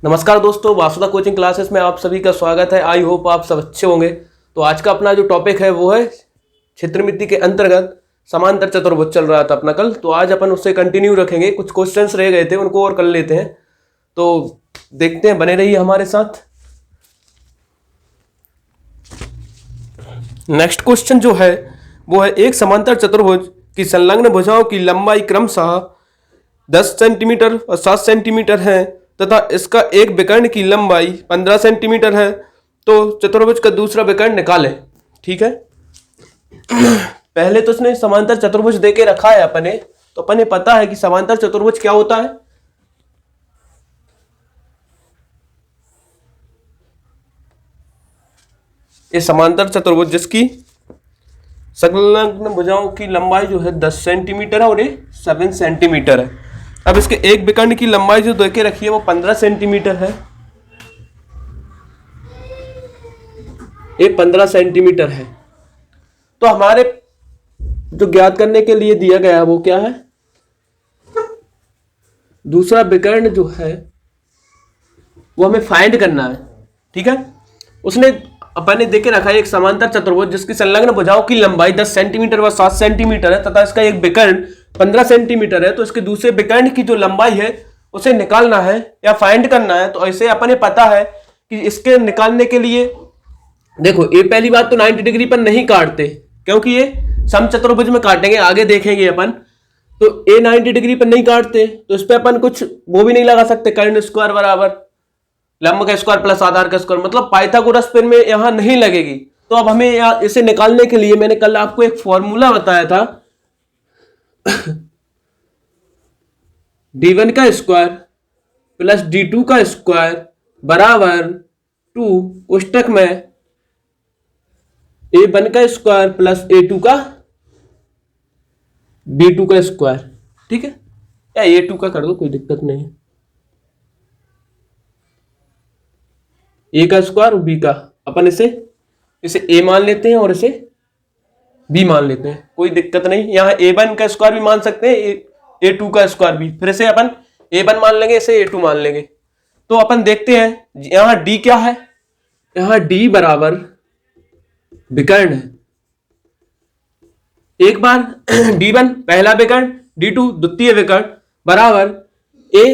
नमस्कार दोस्तों, वासुदा coaching classes में आप सभी का स्वागत है। आई होप आप सब अच्छे होंगे। तो आज का अपना जो टॉपिक है वो है क्षेत्रमिति के अंतर्गत समांतर चतुर्भुज चल रहा था अपना कल। तो आज अपन उससे कंटिन्यू रखेंगे। कुछ क्वेश्चंस रह गए थे, उनको और कर लेते हैं। तो देखते हैं, बने रहिए हमारे साथ। नेक्स्ट क्वेश्चन जो है वो है, एक समांतर चतुर्भुज की संलग्न भुजाओं की लंबाई क्रमशः 10 सेंटीमीटर और 7 सेंटीमीटर है तथा इसका एक विकर्ण की लंबाई 15 सेंटीमीटर है। तो चतुर्भुज का दूसरा विकर्ण निकालें। ठीक है, पहले तो उसने समांतर चतुर्भुज दे के रखा है अपने, तो अपने पता है कि समांतर चतुर्भुज क्या होता है। ये समांतर चतुर्भुज जिसकी संलग्न भुजाओं की लंबाई जो है 10 सेंटीमीटर है और ये 7 सेंटीमीटर है। अब इसके एक विकर्ण की लंबाई जो दे के रखी है वो 15 सेंटीमीटर है। ये 15 सेंटीमीटर है। तो हमारे जो ज्ञात करने के लिए दिया गया है वो क्या है, दूसरा विकर्ण जो है वो हमें फाइंड करना है। ठीक है, उसने अपन ने देके रखा है एक समांतर चतुर्भुज जिसकी संलग्न भुजाओं की लंबाई 10 सेंटीमीटर व 7 सेंटीमीटर है तथा इसका एक विकर्ण 15 सेंटीमीटर है। तो इसके दूसरे विकर्ण की जो लंबाई है उसे निकालना है या फाइंड करना है। तो ऐसे अपने पता है कि इसके निकालने के लिए देखो, ये पहली बात तो 90 डिग्री पर नहीं काटते, क्योंकि ये समचतुर्भुज में काटेंगे, आगे देखेंगे अपन। तो ये 90 डिग्री पर नहीं काटते, तो इस पर अपन कुछ वो भी नहीं लगा सकते, कर्ण स्क्वायर बराबर लंब का स्क्वायर प्लस आधार का स्क्वायर, मतलब पाइथागोरस में यहां नहीं लगेगी। तो अब हमें इसे निकालने के लिए मैंने कल आपको एक फॉर्मूला बताया था d1 का स्क्वायर प्लस d2 का स्क्वायर बराबर 2 कोष्टक में a1 का स्क्वायर प्लस a2 का b2 का स्क्वायर। ठीक है, या a2 का कर दो, कोई दिक्कत नहीं है। ए का स्क्वायर और बी का, अपन इसे ए मान लेते हैं और इसे बी मान लेते हैं, कोई दिक्कत नहीं। यहाँ a1 का स्क्वायर भी मान सकते हैं, a2 का स्क्वायर भी, फिर इसे अपन a1 मान लेंगे, इसे a2 मान लेंगे। तो अपन देखते हैं यहाँ d क्या है, यहाँ d बराबर विकर्ण है। एक बार d1 पहला विकर्ण, d2 द्वितीय विकर्ण बराबर a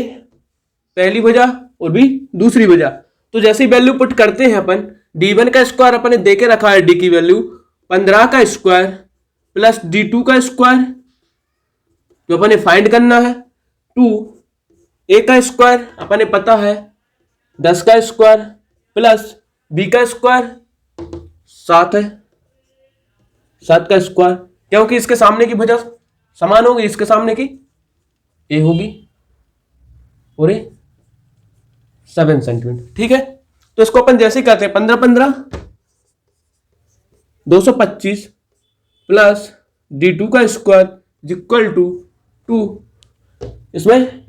पहली भुजा और b दूसरी भुजा। तो जैसी वैल्यू पुट करते हैं अपन, d1 का स्क्वायर अपन ने देके रखा है, d की वैल्यू 15 का स्क्वायर प्लस d2 का स्क्वायर जो अपन ने फाइंड करना है 2, a का स्क्वायर अपन ने पता है 10 का स्क्वायर प्लस b का स्क्वायर 7 है, 7 का स्क्वायर, क्योंकि इसके सामने की भुजा समान होगी, इसके सामने की a होगी और 7 सेंटीमीटर। ठीक है, तो इसको अपन जैसे करते हैं 15 15 225 प्लस d2 का स्क्वायर इक्वल टू 2, इसमें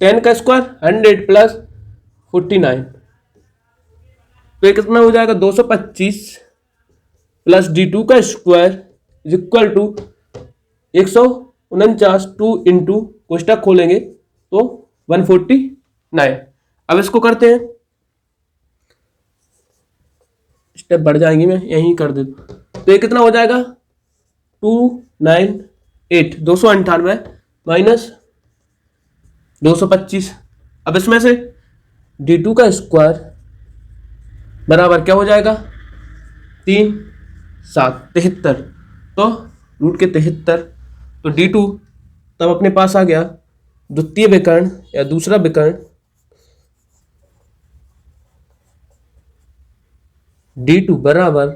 10 का स्क्वायर 100 प्लस 49। तो ये कितना हो जाएगा, 225 प्लस d2 का स्क्वायर इक्वल टू 149, 2 इंटू कोष्टक खोलेंगे तो 149। अब इसको करते हैं, स्टेप बढ़ जाएंगे, मैं यहीं कर देता हूं। तो ये कितना हो जाएगा 298, 298 माइनस 225। अब इसमें से d2 का स्क्वायर बराबर क्या हो जाएगा 3 7 73, तो रूट के 73। तो d2 तब अपने पास आ गया द्वितीय विकर्ण या दूसरा विकर्ण d2 बराबर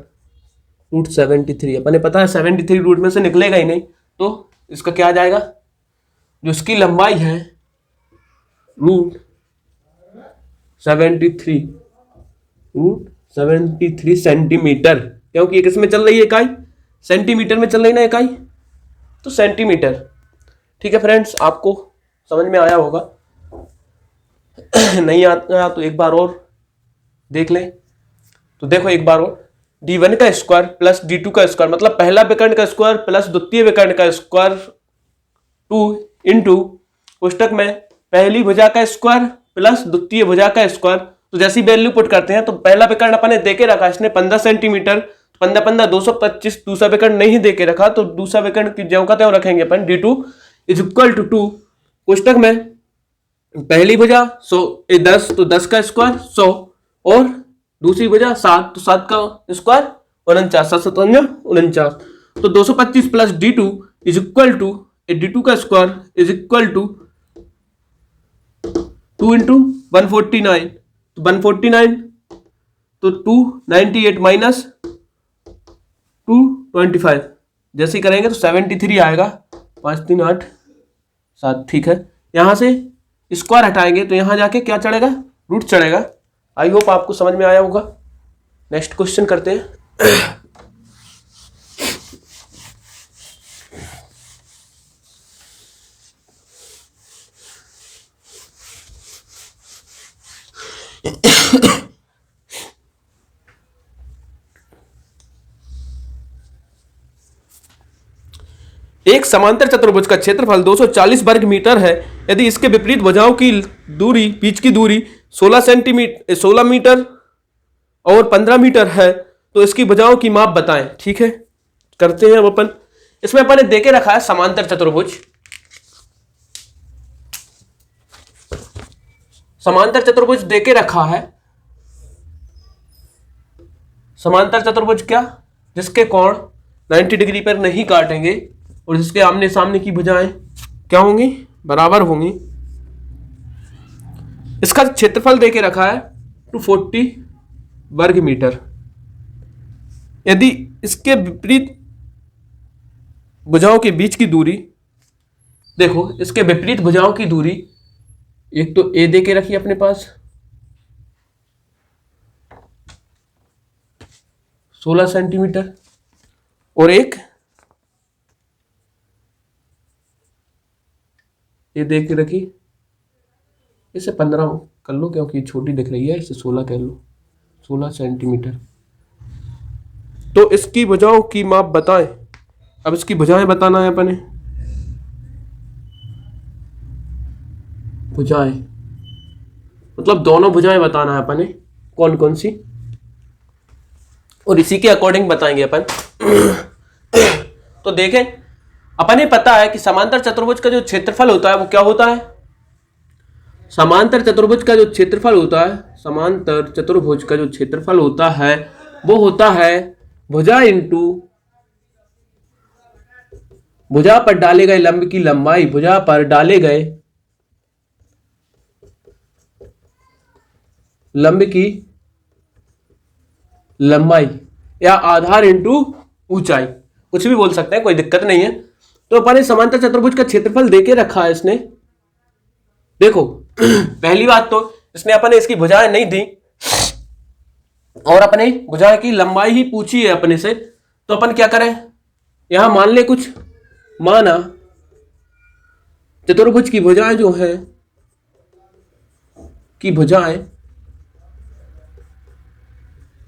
रूट 73। अपने पता है 73 रूट में से निकलेगा ही नहीं, तो इसका क्या आ जाएगा, जो इसकी लंबाई है रूट 73 सेंटीमीटर, क्योंकि एक इसमें चल रही है इकाई, सेंटीमीटर में चल रही ना इकाई, तो सेंटीमीटर। ठीक है फ्रेंड्स, आपको समझ में आया होगा। नहीं आता तो एक बार और देख लें। तो देखो एक बार और, d1 का स्क्वायर प्लस d2 का स्क्वायर, मतलब पहला विकर्ण का स्क्वायर प्लस द्वितीय विकर्ण का स्क्वायर 2 इंटू कोष्टक में पहली भुजा का स्क्वायर प्लस द्वितीय भुजा का स्क्वायर। तो जैसी वैल्यू पुट करते हैं तो पहला विकर्ण अपन ने देके रखा, इसने 15 सेंटीमीटर, 15 225। दूसरा विकर्ण नहीं देके रखा तो दूसरा विकर्ण की ज्यों का त्यों रखेंगे अपन, d2 इज इक्वल टू 2 कोष्टक में पहली भुजा 10 तो 10 का स्क्वायर 100 और दूसरी भुजा 7 तो 7 का स्क्वायर 49, 7 49। तो 225 plus d2 is equal to d2 का square is equal to 2 into 149 तो 149 तो 298 माइनस 225 जैसे ही करेंगे तो 73 आएगा, 5 3 8 7। ठीक है, यहां से स्क्वायर हटाएंगे तो यहां जाके क्या चढ़ेगा, रूट चढ़ेगा। आई होप आपको समझ में आया होगा। नेक्स्ट क्वेश्चन करते हैं। एक समांतर चतुर्भुज का क्षेत्रफल 240 वर्ग मीटर है। यदि इसके विपरीत भुजाओं की दूरी, बीच की दूरी 16 मीटर और 15 मीटर है तो इसकी भुजाओं की माप बताएं। ठीक है, करते हैं अब अपन। इसमें अपन ने देके रखा है समांतर चतुर्भुज। समांतर चतुर्भुज देके रखा है। समांतर चतुर्भुज क्या, जिसके कोण 90 डिग्री पर नहीं काटेंगे और जिसके आमने सामने की भुजाएं क्या होंगी, बराबर होंगी। इसका क्षेत्रफल देके रखा है 240 वर्ग मीटर। यदि इसके विपरीत भुजाओं के बीच की दूरी, देखो इसके विपरीत भुजाओं की दूरी, एक तो ए देके रखी अपने पास 16 सेंटीमीटर और एक ये देख के रखी, इसे 15 कर लो क्योंकि छोटी दिख रही है, इसे 16 कह लो, 16 सेंटीमीटर। तो इसकी भुजाओं की माप बताएं। अब इसकी भुजाएं बताना है अपने, भुजाएं मतलब दोनों भुजाएं बताना है अपने कौन कौन सी, और इसी के अकॉर्डिंग बताएंगे अपन। तो देखें, अपने पता है कि समांतर चतुर्भुज का जो क्षेत्रफल होता है वो क्या होता है, समांतर चतुर्भुज का जो क्षेत्रफल होता है, समांतर चतुर्भुज का जो क्षेत्रफल होता है वो होता है भुजा इंटू भुजा पर डाले गए लंब की लंबाई, भुजा पर डाले गए लंब की लंबाई या आधार इंटू ऊंचाई, कुछ भी बोल सकते हैं, कोई दिक्कत नहीं है। तो अपन समांतर चतुर्भुज का क्षेत्रफल देके रखा है इसने। देखो पहली बात तो इसने अपने इसकी भुजाएं नहीं दी और अपने भुजाएं की लंबाई ही पूछी है अपने से। तो अपन क्या करें, यहां मान ले कुछ, माना चतुर्भुज की भुजाएं जो है की भुजाएं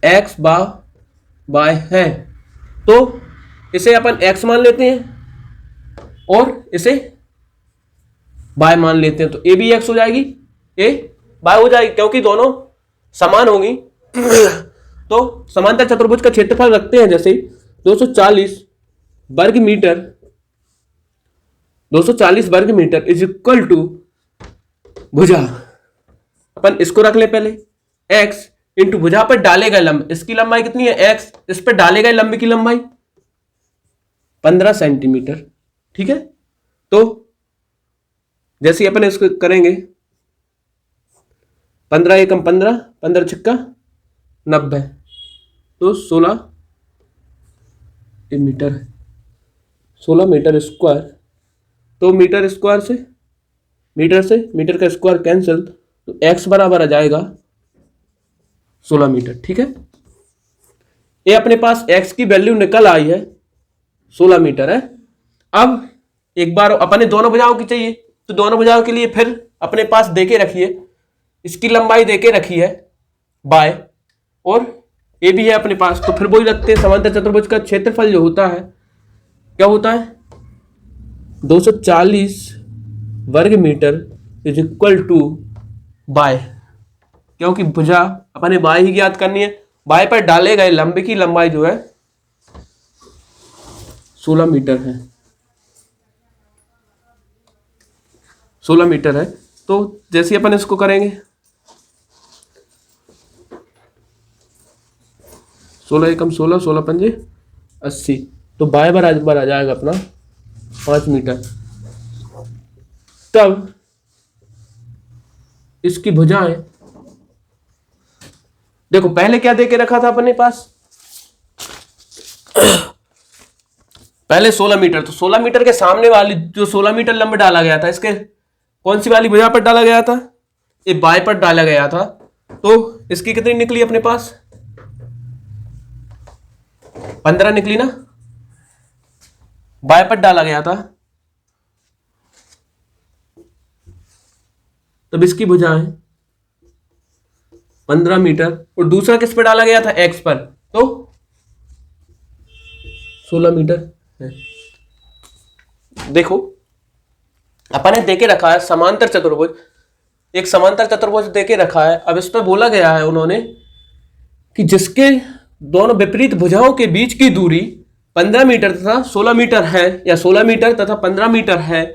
x बाय है, तो इसे अपन x मान लेते हैं और इसे y मान लेते हैं। तो a भी x हो जाएगी, a y हो जाएगी, क्योंकि दोनों समान होंगी। तो समांतर चतुर्भुज का क्षेत्रफल रखते हैं जैसे 240 वर्ग मीटर, 240 वर्ग मीटर इज इक्वल टू भुजा, अपन इसको रख ले पहले, x इंटू भुजा पर डाले गए लंब, इसकी लंबाई कितनी है x, इस पर डाले गए लंब की लंबाई 15 सेंटीमीटर। ठीक है, तो जैसे ही अपन इसको करेंगे 15 एकम 15, 15 छिक्का 90, तो 16 मीटर है, 16 मीटर स्क्वायर। तो मीटर स्क्वायर से मीटर का स्क्वायर कैंसिल, तो x बराबर आ जाएगा 16 मीटर। ठीक है, ये अपने पास x की वैल्यू निकल आई है, 16 मीटर है। अब एक बार अपने दोनों भुजाओं की चाहिए, तो दोनों भुजाओं के लिए फिर अपने पास देके रखिए, इसकी लंबाई देके रखी है बाय, और ये भी है अपने पास, तो फिर वही रखते हैं। समांतर चतुर्भुज का क्षेत्रफल जो होता है क्या होता है, 240 वर्ग metre is equal to by, क्योंकि भुजा अपने बाय ही ज्ञात करनी है। बाय पर डाले गए लंबे की लंबाई जो है 16 मीटर है, 16 मीटर है। तो जैसे अपन इसको करेंगे 16 एकम 16, 16 पंजे 80, तो बाय बराबर आ जाएगा अपना 5 मीटर। तब इसकी भुजाएं, देखो पहले क्या देके रखा था अपने पास, पहले 16 मीटर, तो 16 मीटर के सामने वाली जो 16 मीटर लंबा डाला गया था, इसके कौन सी वाली भुजा पर डाला गया था, ये बाय पर डाला गया था। तो इसकी कितनी निकली अपने पास, 15 निकली ना, बाय पर डाला गया था। तब इसकी भुजाएं 15 मीटर, और दूसरा किस पर डाला गया था, एक्स पर, तो 16 मीटर है। देखो अपन ने देके रखा है समांतर चतुर्भुज, एक समांतर चतुर्भुज देके रखा है। अब इस पर बोला गया है उन्होंने कि जिसके दोनों विपरीत भुजाओं के बीच की दूरी 15 मीटर तथा 16 मीटर है, या 16 मीटर तथा 15 मीटर है,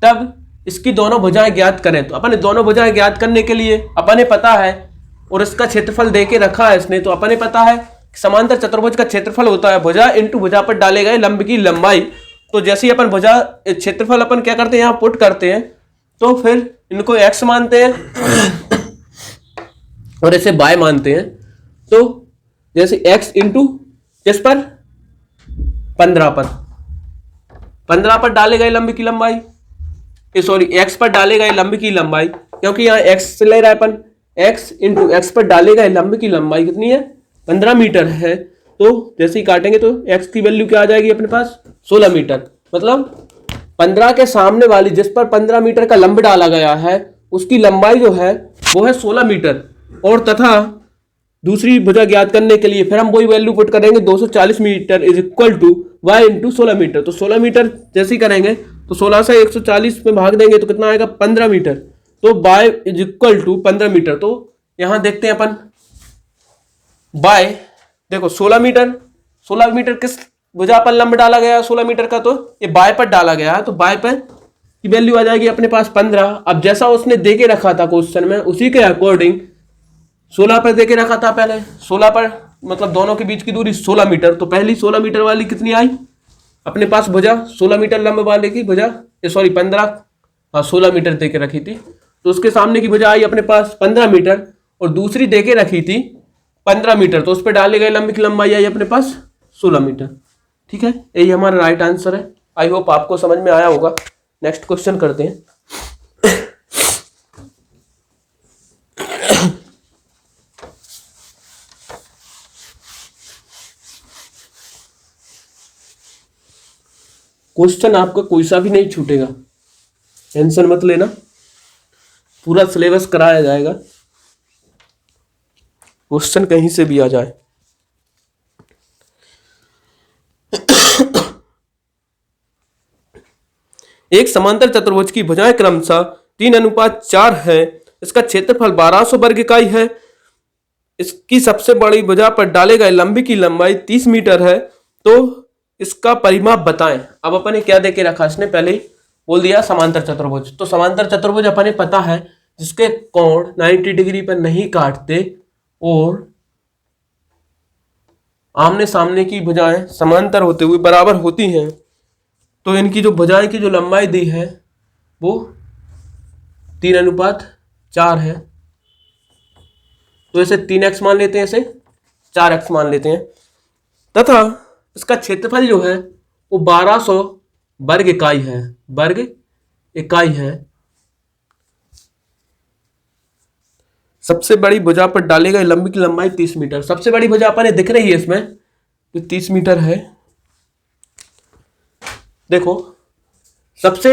तब इसकी दोनों भुजाएं ज्ञात करें। तो अपन दोनों भुजाएं ज्ञात करने के लिए अपन पता है, और इसका क्षेत्रफल देके रखा है इसने, तो अपन पता है समांतर चतुर्भुज का क्षेत्रफल होता है भुजा इंटू भुजा पर डाले गए लंब की लंबाई। तो जैसे ही अपन भुजा क्षेत्रफल अपन क्या करते हैं, यहाँ पुट करते हैं, तो फिर इनको x मानते हैं और इसे y मानते हैं। तो जैसे x इंटू किस पर, 15 पर डाले गए लंब की लंबाई, सॉरी x पर डाले गए लंब की लंबाई, क्योंकि यहाँ x ले रहा है अपन, x इंटू x पर डाले गए लंब की लंबाई कितनी है, 15 मीटर है। तो जैसे ही काटेंगे तो x की वैल्यू क्या आ जाएगी अपने पास, 16 मीटर। मतलब 15 के सामने वाली जिस पर 15 मीटर का लंब डाला गया है, उसकी लंबाई जो है वो है 16 मीटर। और तथा दूसरी भुजा ज्ञात करने के लिए फिर हम वही वैल्यू पुट करेंगे, 240 metre is equal to y into 16 metre. तो 16 मीटर जैसे ही करेंगे तो 16 से 140 में भाग देंगे तो कितना आएगा, 15 मीटर। तो y is equal to 15 metre. तो यहां देखते हैं अपन y, देखो 16 मीटर किस भुजा पर लंब डाला गया है 16 मीटर का, तो ये बाय पर डाला गया है। तो बाय पर की वैल्यू आ जाएगी अपने पास 15। अब जैसा उसने देके रखा था क्वेश्चन में, उसी के अकॉर्डिंग 16 पर देके रखा था पहले, 16 पर मतलब दोनों के बीच की दूरी 16 मीटर। तो पहली 16 मीटर वाली कितनी आई अपने पास भुजा, 16 मीटर लंब वाले की भुजा, सॉरी 15, हाँ 16 मीटर देके रखी थी। तो उसके सामने की भुजा आई अपने पास 15 मीटर, और दूसरी देके रखी थी 15 मीटर, तो उस पर डाले गए लंब की लंबाई आई अपने पास 16 मीटर। ठीक है, यही हमारा राइट आंसर है। आई होप आपको समझ में आया होगा। नेक्स्ट क्वेश्चन करते हैं। क्वेश्चन आपका कोई सा भी नहीं छूटेगा, टेंशन मत लेना, पूरा सिलेबस कराया जाएगा, क्वेश्चन कहीं से भी आ जाए। एक समांतर चतुर्भुज की भुजाएं क्रमशः 3:4 है। इसका क्षेत्रफल 1200 वर्ग इकाई है। इसकी सबसे बड़ी भुजा पर डाले गए लंबी की लंबाई 30 मीटर है। तो इसका परिमाप बताएं। अब अपन ने क्या देके रखा, इसने पहले ही बोल दिया समांतर चतुर्भुज। तो समांतर चतुर्भुज अपन ने पता है जिसके कोण 90 डिग्री पर नहीं काटते और आमने सामने की भुजाएं समांतर होते हुए बराबर होती हैं। तो इनकी जो भुजाएं की जो लंबाई दी है वो 3:4 है। तो इसे 3x मान लेते हैं, इसे 4x मान लेते हैं। तथा इसका क्षेत्रफल जो है वो 1200 वर्ग इकाई है। सबसे बड़ी भुजा पर डाले गए लंबी की लंबाई 30 मीटर। सबसे बड़ी भुजा अपन दिख रही है इसमें, तो 30 मीटर है। देखो सबसे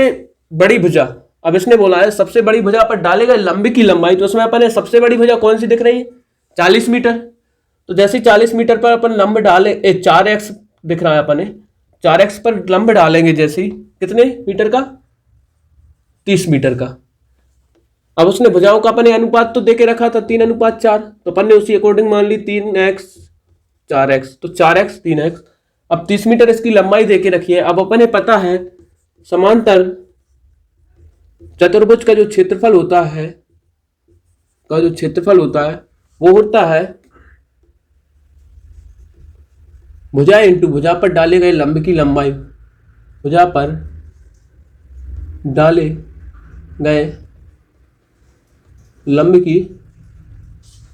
बड़ी भुजा, अब इसने बोला है सबसे बड़ी भुजा पर डाले गए लंबी की लंबाई, तो उसमें अपन सबसे बड़ी भुजा कौन सी दिख रही है, 40 मीटर। तो जैसे 40 मीटर पर अपन लंब डाले 4x दिख रहा है, अपन 4x पर लंब डालेंगे जैसे कितने मीटर का, 30 मीटर का। अब उसने भुजाओं का अपने अनुपात तो देके रखा था 3:4, तो अपन ने उसी अकॉर्डिंग मान ली 3x 4x, तो 4x 3x। अब 30 मीटर इसकी लंबाई देके रखी है। अब अपने पता है समांतर चतुर्भुज का जो क्षेत्रफल होता है वो होता है भुजा इंटू भुजा पर डाले गए लंब की लंबाई, भुजा पर डाले गए लंब की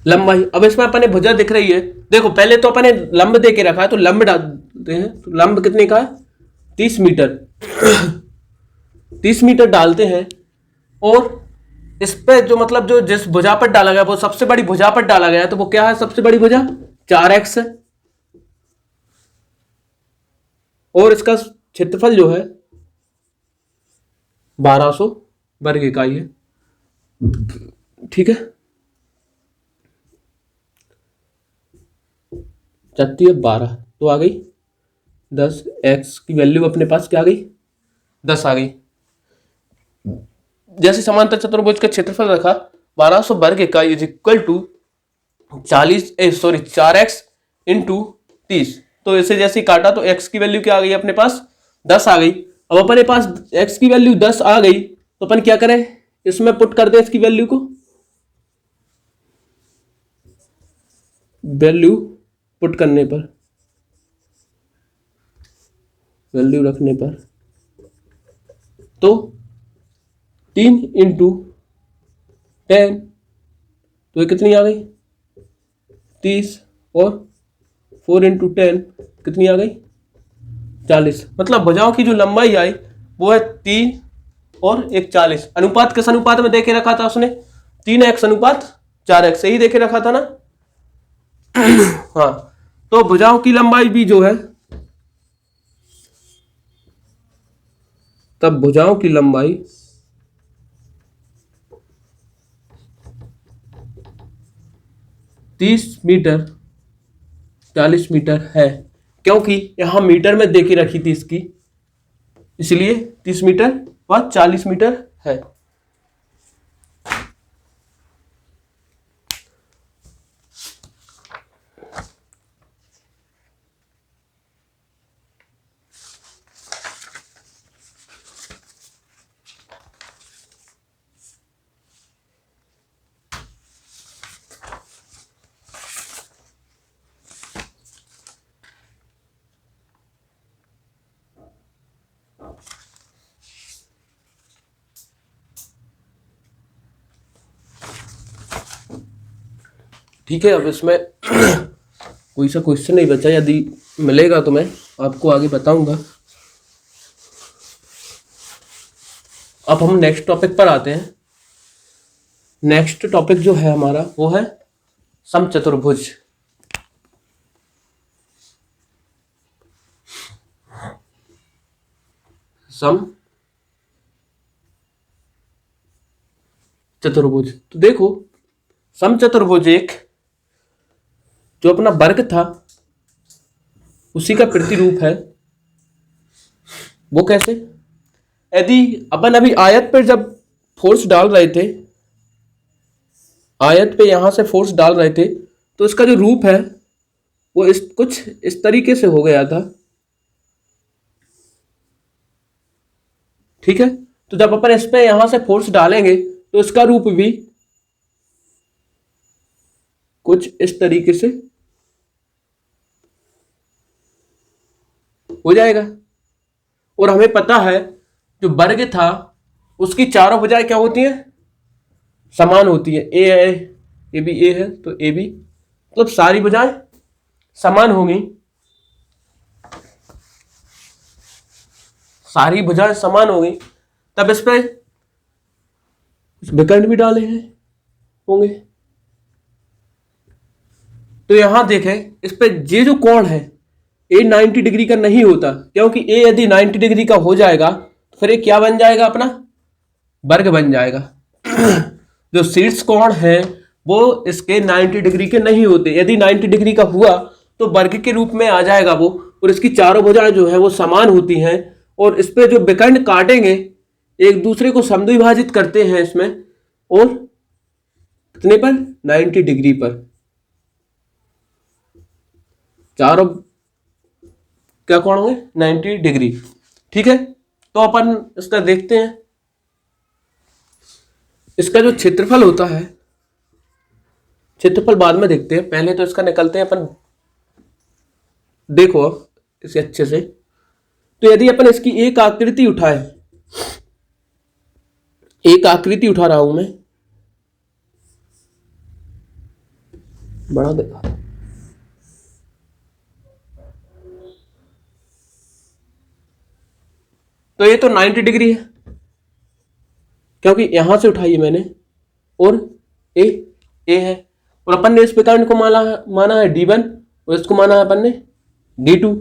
लंबाई। अब इसमें अपने भुजा दिख रही है, देखो पहले तो अपने लंब दे के रखा है तो लंब डालते हैं, तो लंब कितने का है 30 मीटर 30 मीटर डालते हैं। और इस पे जो मतलब जो जिस भुजा पर डाला गया वो सबसे बड़ी भुजा पर डाला गया, तो वो क्या है सबसे बड़ी भुजा 4x है। और इसका क्षेत्रफल जो है 1200 वर्ग इकाई है, ठीक है। चलती है 12 तो आ गई 10, x की वैल्यू अपने पास क्या आ गई 10 आ गई। जैसे समांतर चतुर्भुज का क्षेत्रफल रखा 1200 वर्ग इकाई is equal to 4x into 30, तो इसे जैसे काटा तो x की वैल्यू क्या आ गई अपने पास 10 आ गई। अब अपने पास x की वैल्यू 10 आ गई तो अपन क्या करें, इसमें पुट कर दे इसकी वैल्यू को, वैल्यू पुट करने पर, वैल्यू रखने पर तो 3 इंटू 10 तो ये कितनी आ गई 30, और 4 इंटू 10 कितनी आ गई 40। मतलब भुजाओं की जो लंबाई आई वो है 3 और 1 40। अनुपात किस अनुपात में देखे रखा था उसने 3x अनुपात 4x, सही देखे रखा था ना। हाँ, तो भुजाओं की लंबाई भी जो है, तब भुजाओं की लंबाई 30 मीटर 40 मीटर है, क्योंकि यहां मीटर में देखी रखी थी इसकी, इसलिए 30 मीटर व 40 मीटर है। ठीक है, अब इसमें कोई सा क्वेश्चन नहीं बचा, यदि मिलेगा तो मैं आपको आगे बताऊंगा। अब हम नेक्स्ट टॉपिक पर आते हैं। नेक्स्ट टॉपिक जो है हमारा वो है समचतुर्भुज। सम चतुर्भुज, तो देखो समचतुर्भुज एक जो अपना वर्ग था उसी का प्रतिरूप है। वो कैसे, यदि अपन अभी आयत पर जब फोर्स डाल रहे थे, आयत पे यहां से फोर्स डाल रहे थे, तो इसका जो रूप है वो कुछ इस तरीके से हो गया था, ठीक है। तो जब अपन इस पे यहां से फोर्स डालेंगे तो इसका रूप भी कुछ इस तरीके से हो जाएगा। और हमें पता है जो वर्ग था उसकी चारों भुजाएं क्या होती हैं, समान होती है। ए है, ये भी ए है तो ए भी, मतलब सारी भुजाएं समान होंगी, सारी भुजाएं समान होंगी। तब इस पे विकर्ण भी डाले हैं होंगे। तो यहां देखें इस पे ये जो कोण है ए 90 डिग्री का नहीं होता, क्योंकि ए यदि 90 डिग्री का हो जाएगा तो फिर ये क्या बन जाएगा, अपना वर्ग बन जाएगा। जो शीर्ष कोण है वो इसके 90 डिग्री के नहीं होते, यदि 90 डिग्री का हुआ तो वर्ग के रूप में आ जाएगा वो। और इसकी चारों भुजाएं जो है वो समान होती हैं, और इस पे जो विकर्ण काटेंगे एक दूसरे को समद्विभाजित करते हैं इसमें, और कितने पर, 90 डिग्री पर। चारों क्या कोण होंगे, 90 डिग्री। ठीक है, तो अपन इसका देखते हैं। इसका जो क्षेत्रफल होता है, क्षेत्रफल बाद में देखते हैं, पहले तो इसका निकलते हैं अपन। देखो अब इसे अच्छे से, तो यदि अपन इसकी एक आकृति उठाए, एक आकृति उठा रहा हूं मैं, बड़ा देखा, तो ये तो 90 डिग्री है क्योंकि यहां से उठाई है मैंने, और ए है, और अपन ने इस विकर्ण को माना है D1, और इसको माना है अपन ने D2।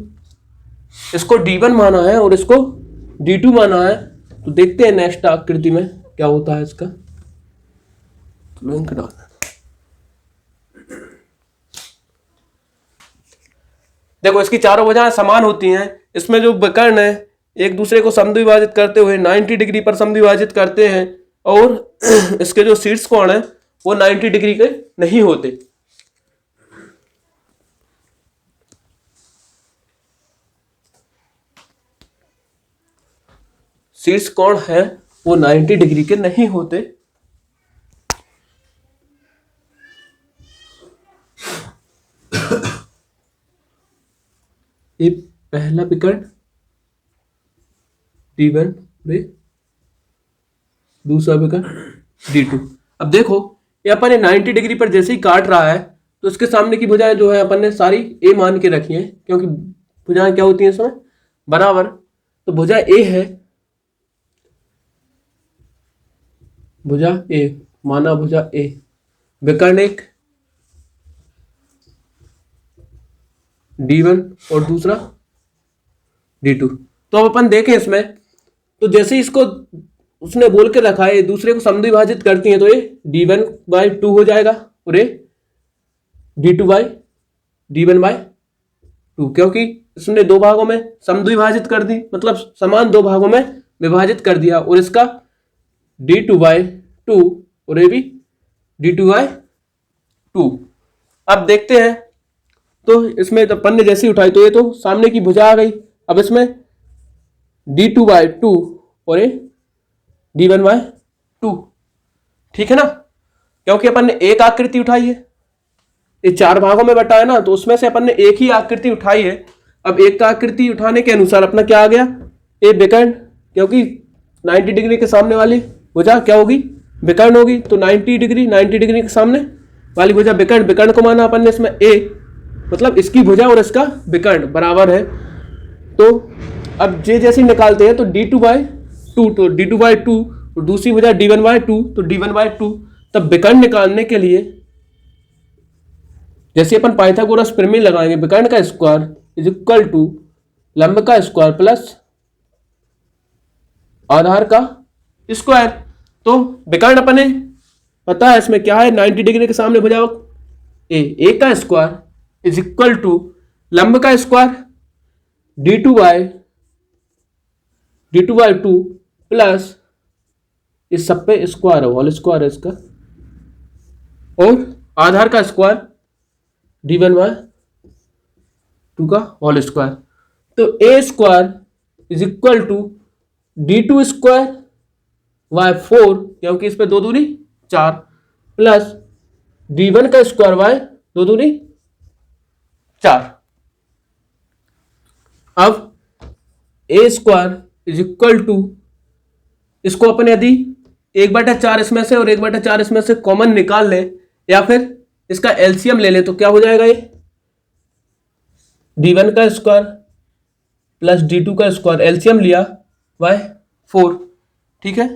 इसको D1 माना है और इसको D2 माना है। तो देखते हैं नेक्स्ट आकृति में क्या होता है इसका। देखो इसकी चारों भुजाएं समान होती हैं। इसमें जो विकर्ण है एक दूसरे को समद्विभाजित करते हुए 90 डिग्री पर समद्विभाजित करते हैं, और इसके जो शीर्ष कोण है वो 90 डिग्री के नहीं होते। शीर्ष कोण है वो 90 डिग्री के नहीं होते। ये पहला विकर्ण D1, दूसरा विकर्ण D2। अब देखो ये अपन ने 90 डिग्री पर जैसे ही काट रहा है तो इसके सामने की भुजाएं जो है अपन ने सारी A मान के रखी हैं, क्योंकि भुजाएं क्या होती हैं इसमें, बराबर। तो भुजा A है, भुजा A, माना भुजा A, विकर्ण एक D1 और दूसरा D2। तो अब अपन देखें इसमें, तो जैसे इसको उसने बोल के रखा है दूसरे को समद्विभाजित करती हैं, तो ये D1/2 हो जाएगा और ये D1/2, क्योंकि इसने दो भागों में समद्विभाजित कर दी, मतलब समान दो भागों में विभाजित कर दिया, और इसका D2/2 और ये भी D2/2। अब देखते हैं, तो इसमें तो अपन ने जैसी उठाई तो ये तो सामने की भुजा आ गई। अब इसमें D2/2 और ये D1/2, ठीक है ना, क्योंकि अपन ने एक आकृति उठाई है, ये चार भागों में बटा है ना, तो उसमें से अपन ने एक ही आकृति उठाई है। अब एक आकृति उठाने के अनुसार अपना क्या आ गया, ए विकर्ण, क्योंकि 90 डिग्री के सामने वाली भुजा क्या होगी, विकर्ण होगी। तो 90 डिग्री के सामने वाली भुजा विकर्ण, विकर्ण को माना अपन ने इसमें ए, मतलब इसकी भुजा और इसका विकर्ण बराबर है। तो अब जे जैसे निकालते हैं तो D2/2, तो D2/2 और दूसरी भुजा D1/2, तो D1/2। तब विकर्ण निकालने के लिए जैसे अपन पाइथागोरस प्रमेय लगाएंगे, विकर्ण का स्क्वायर इज इक्वल टू लंब का स्क्वायर प्लस आधार का स्क्वायर। तो विकर्ण अपने पता है इसमें क्या है, 90 डिग्री के सामने भुजा ए का स्क्वायर इज इक्वल टू लंब का स्क्वायर D2/2 प्लस इस सब पे स्क्वायर है, होल स्क्वायर है इसका, और आधार का स्क्वायर D1/2 का होल स्क्वायर। तो a square is equal to D2/4, क्योंकि इस पे 2 दूनी 4, प्लस D1 का स्क्वायर बाय 2 दूनी 4। अब ए स्क्वायर इज इक्वल टू, इसको अपन यदि 1/4 इसमें से और 1/4 इसमें से कॉमन निकाल ले, या फिर इसका एलसीएम ले ले, तो क्या हो जाएगा, ये D1 का स्क्वायर प्लस D2 का स्क्वायर, एलसीएम लिया बाय 4, ठीक है।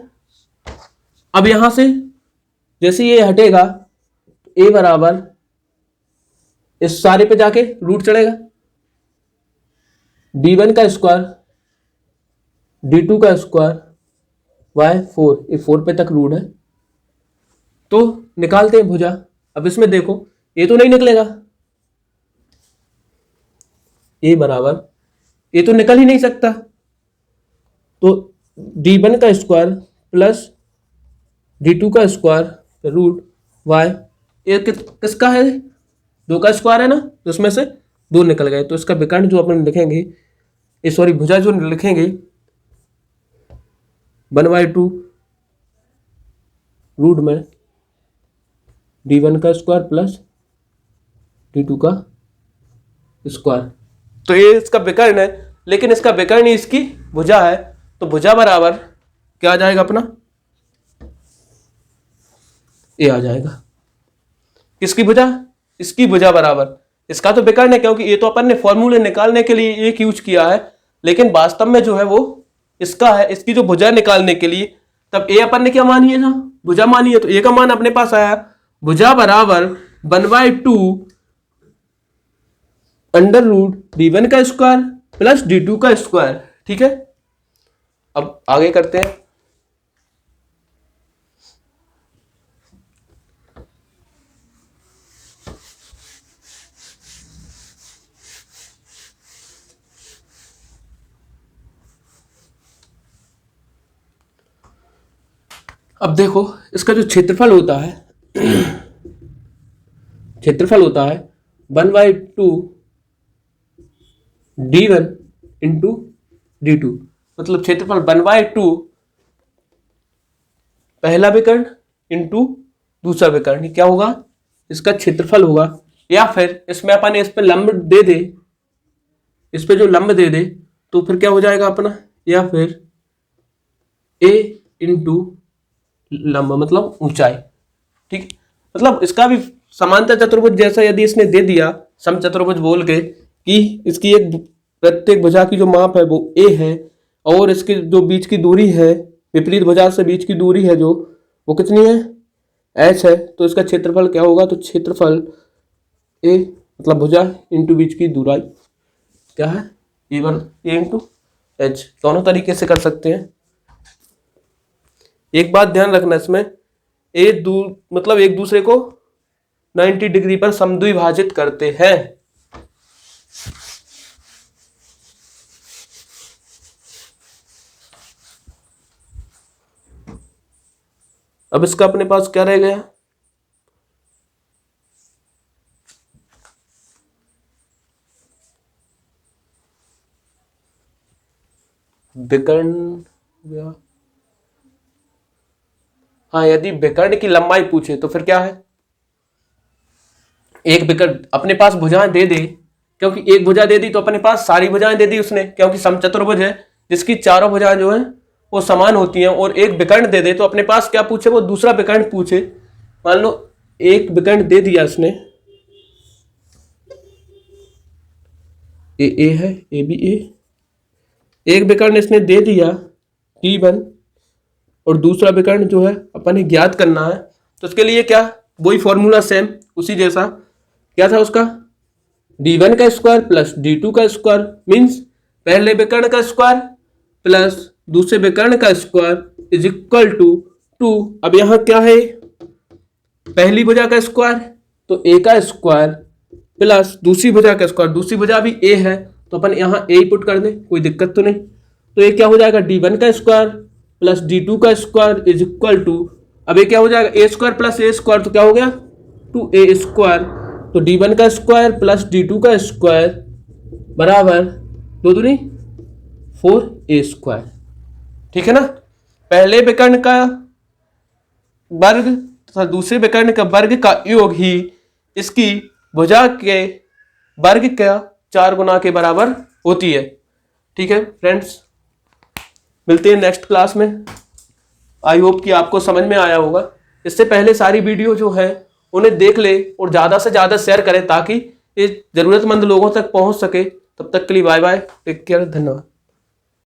अब यहां से जैसे ये हटेगा, ए बराबर इस सारे पे जाके रूट चढ़ेगा, D1 का स्क्वायर D2 का स्क्वायर बाय 4, ये 4 पे तक रूट है। तो निकालते हैं भुजा। अब इसमें देखो ये तो नहीं निकलेगा, ए बराबर, ये तो निकल ही नहीं सकता, तो D1 का स्क्वायर प्लस d2 का स्क्वायर रूट y, ये किसका है, 2 का स्क्वायर है ना, तो उसमें से 2 निकल गए, तो इसका विकर्ण जो अपन लिखेंगे, सॉरी भुजा जो लिखेंगे 1/2 रूट में d1 का स्क्वायर प्लस d2 का स्क्वायर, तो ये इसका विकर्ण है, लेकिन इसका विकर्ण ही इसकी भुजा है, तो भुजा बराबर क्या आ जाएगा अपना, ये आ जाएगा, किसकी भुजा, इसकी भुजा बराबर, इसका तो विकर्ण है क्योंकि ये तो अपन ने फॉर्मूले निकालने के लिए एक यूज किया है, लेकिन वास्तव में जो है वो इसका है, इसकी जो भुजा निकालने के लिए, तब ए अपन ने क्या मानी है ना, भुजा मानी है, तो ए का मान अपने पास आया, भुजा बराबर 1/2 अंडर रूट d1 का स्क्वायर प्लस d2 का स्क्वायर। ठीक है, अब आगे करते हैं। अब देखो इसका जो क्षेत्रफल होता है 1/2 d1 इंटू d2, मतलब क्षेत्रफल 1/2 पहला विकर्ण इंटू दूसरा विकर्ण, क्या होगा, इसका क्षेत्रफल होगा, या फिर इसमें अपन इस पे लंब दे दे, इस पे जो लंब दे दे तो फिर क्या हो जाएगा अपना, या फिर a इंटू लंब मतलब ऊंचाई। ठीक, मतलब इसका भी समांतर चतुर्भुज जैसा यदि इसने दे दिया समचतुर्भुज बोल के कि इसकी एक प्रत्येक भुजा की जो माप है वो a है, और इसकी जो बीच की दूरी है विपरीत भुजा से बीच की दूरी है जो वो कितनी है, h है, तो इसका क्षेत्रफल क्या होगा, तो क्षेत्रफल a मतलब भुजा इंटू बीच की दूरी क्या है, a इंटू h, दोनों तरीके से कर सकते हैं। एक बात ध्यान रखना इसमें, मतलब एक दूसरे को 90 डिग्री पर समद्विभाजित करते हैं। अब इसका अपने पास क्या रह गया, विकर्ण, हाँ यदि विकर्ण की लंबाई पूछे तो फिर क्या है, एक विकर्ण अपने पास भुजाएं दे दे, क्योंकि एक भुजा दे दी तो अपने पास सारी भुजाएं दे दी उसने, क्योंकि समचतुर्भुज है जिसकी चारों भुजाएं जो है वो समान होती हैं, और एक विकर्ण दे दे तो अपने पास क्या पूछे, वो दूसरा विकर्ण पूछे। मान लो एक विकर्ण दे दिया इसने, ए है, ए बी ए, एक विकर्ण इसने दे दिया d1, और दूसरा विकर्ण जो है अपन ने ज्ञात करना है, तो उसके लिए क्या, वही फॉर्मूला सेम उसी जैसा, क्या था उसका, d1 का स्क्वायर प्लस d2 का स्क्वायर, मीन्स पहले विकर्ण का स्क्वायर प्लस दूसरे विकर्ण का स्क्वायर इज इक्वल टू 2। अब यहां क्या है, पहली भुजा का स्क्वायर तो a का स्क्वायर प्लस दूसरी भुजा का स्क्वायर, दूसरी भुजा भी a है तो अपन यहां a पुट कर दें, कोई दिक्कत तो नहीं, तो ये क्या हो जाएगा, d1 का स्क्वायर प्लस d2 का स्क्वायर इज इक्वल टू, अब ये क्या हो जाएगा, a square plus a square, तो क्या हो गया 2a स्क्वायर, तो d1 का स्क्वायर प्लस d2 का स्क्वायर बराबर 2 दूनी 4a स्क्वायर। ठीक है ना, पहले विकर्ण का वर्ग तथा दूसरे विकर्ण का वर्ग का योग ही इसकी भुजा के वर्ग का 4 गुना के बराबर होती है। ठीक है फ्रेंड्स, मिलते हैं नेक्स्ट क्लास में। आई होप कि आपको समझ में आया होगा। इससे पहले सारी वीडियो जो है उन्हें देख ले और ज़्यादा से ज़्यादा शेयर करें ताकि ये ज़रूरतमंद लोगों तक पहुंच सके। तब तक के लिए बाय बाय, टेक केयर, धन्यवाद।